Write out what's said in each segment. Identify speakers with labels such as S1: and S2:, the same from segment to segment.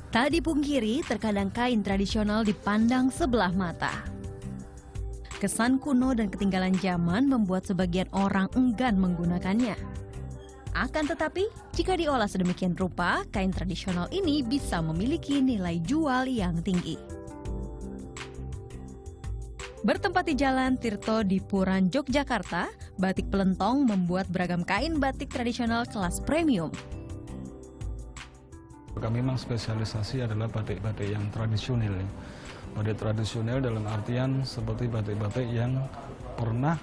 S1: Tak dipungkiri, terkadang kain tradisional dipandang sebelah mata. Kesan kuno dan ketinggalan zaman membuat sebagian orang enggan menggunakannya. Akan tetapi, jika diolah sedemikian rupa, kain tradisional ini bisa memiliki nilai jual yang tinggi. Bertempat di Jalan Tirto di Puran, Yogyakarta, Batik Pelentong membuat beragam kain batik tradisional kelas premium.
S2: Kami memang spesialisasi adalah batik-batik yang tradisional. Batik tradisional dalam artian seperti batik-batik yang pernah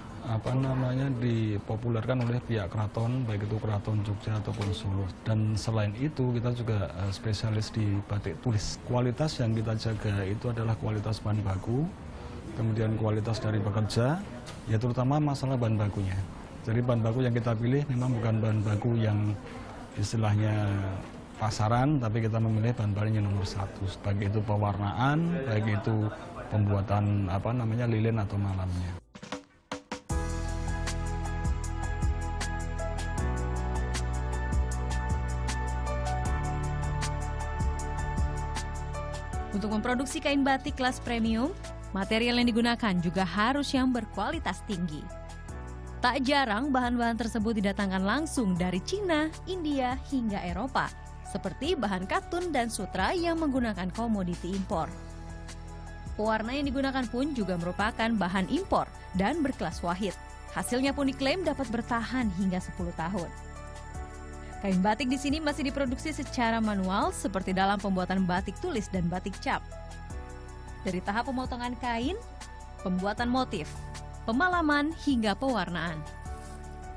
S2: dipopulerkan oleh pihak keraton, baik itu keraton Jogja ataupun Solo. Dan selain itu kita juga spesialis di batik tulis. Kualitas yang kita jaga itu adalah kualitas bahan baku, kemudian kualitas dari pekerja, ya terutama masalah bahan bakunya. Jadi bahan baku yang kita pilih memang bukan bahan baku yang istilahnya pasaran, tapi kita memilih bahan-bahan yang nomor satu, baik itu pewarnaan, baik itu pembuatan lilin atau malamnya.
S1: Untuk memproduksi kain batik kelas premium, material yang digunakan juga harus yang berkualitas tinggi. Tak jarang bahan-bahan tersebut didatangkan langsung dari Cina, India, hingga Eropa, seperti bahan katun dan sutra yang menggunakan komoditi impor. Pewarna yang digunakan pun juga merupakan bahan impor dan berkelas wahid. Hasilnya pun diklaim dapat bertahan hingga 10 tahun. Kain batik di sini masih diproduksi secara manual seperti dalam pembuatan batik tulis dan batik cap. Dari tahap pemotongan kain, pembuatan motif, pemalaman hingga pewarnaan.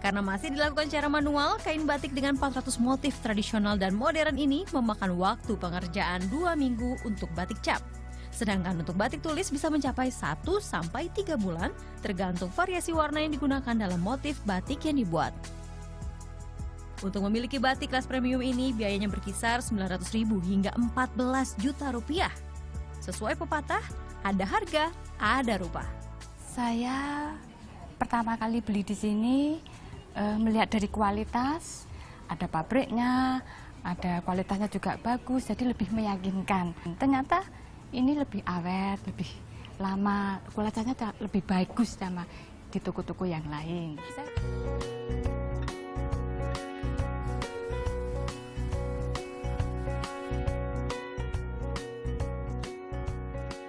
S1: Karena masih dilakukan secara manual, kain batik dengan 400 motif tradisional dan modern ini memakan waktu pengerjaan 2 minggu untuk batik cap. Sedangkan untuk batik tulis bisa mencapai 1-3 bulan, tergantung variasi warna yang digunakan dalam motif batik yang dibuat. Untuk memiliki batik kelas premium ini, biayanya berkisar 900.000 hingga 14 juta rupiah. Sesuai pepatah, ada harga, ada rupa.
S3: Saya pertama kali beli di sini, melihat dari kualitas, ada pabriknya, ada kualitasnya juga bagus, jadi lebih meyakinkan. Ternyata ini lebih awet, lebih lama, kualitasnya lebih bagus sama di toko-toko yang lain.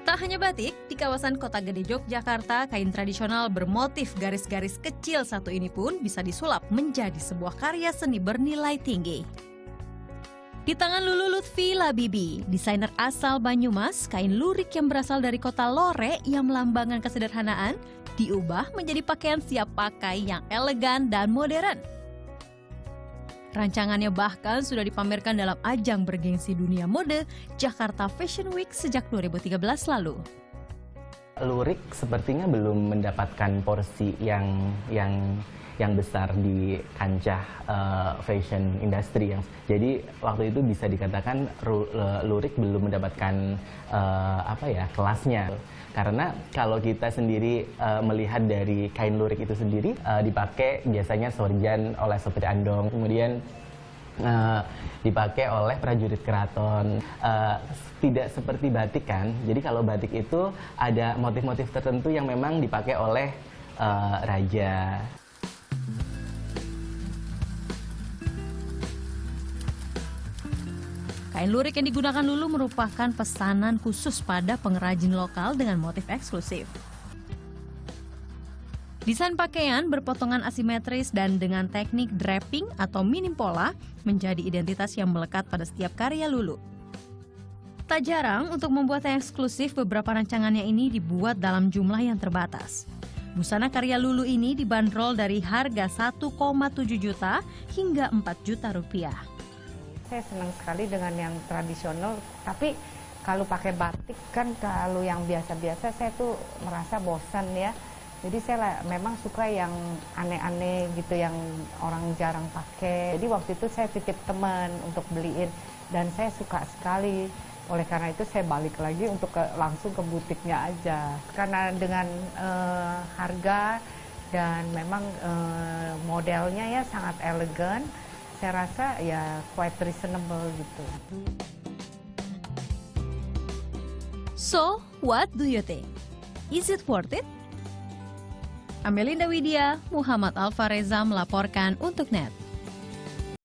S1: Tak hanya batik, di kawasan Kota Gede Yogyakarta, kain tradisional bermotif garis-garis kecil satu ini pun bisa disulap menjadi sebuah karya seni bernilai tinggi. Di tangan Lulu Lutfi Labibi, desainer asal Banyumas, kain lurik yang berasal dari kota Lore yang melambangkan kesederhanaan diubah menjadi pakaian siap pakai yang elegan dan modern. Rancangannya bahkan sudah dipamerkan dalam ajang bergengsi dunia mode Jakarta Fashion Week sejak 2013 lalu.
S4: Lurik sepertinya belum mendapatkan porsi yang besar di kancah fashion industry. Jadi waktu itu bisa dikatakan lurik belum mendapatkan kelasnya. Karena kalau kita sendiri melihat dari kain lurik itu sendiri dipakai biasanya sorjan oleh sopir andong, kemudian dipakai oleh prajurit keraton. Tidak seperti batik kan, jadi kalau batik itu ada motif-motif tertentu yang memang dipakai oleh raja.
S1: Kain lurik yang digunakan Lulu merupakan pesanan khusus pada pengrajin lokal dengan motif eksklusif. Desain pakaian berpotongan asimetris dan dengan teknik draping atau minim pola menjadi identitas yang melekat pada setiap karya Lulu. Tak jarang untuk membuat yang eksklusif, beberapa rancangannya ini dibuat dalam jumlah yang terbatas. Busana karya Lulu ini dibanderol dari harga 1,7 juta hingga 4 juta rupiah.
S5: Saya senang sekali dengan yang tradisional, tapi kalau pakai batik kan kalau yang biasa-biasa saya tuh merasa bosan ya. Jadi saya memang suka yang aneh-aneh gitu, yang orang jarang pakai. Jadi waktu itu saya titip teman untuk beliin dan saya suka sekali. Oleh karena itu saya balik lagi untuk langsung ke butiknya aja. Karena dengan harga dan memang modelnya ya sangat elegan. Saya rasa ya quite reasonable gitu.
S1: So, what do you think? Is it worth it? Amelinda Widya, Muhammad Alfareza melaporkan untuk NET.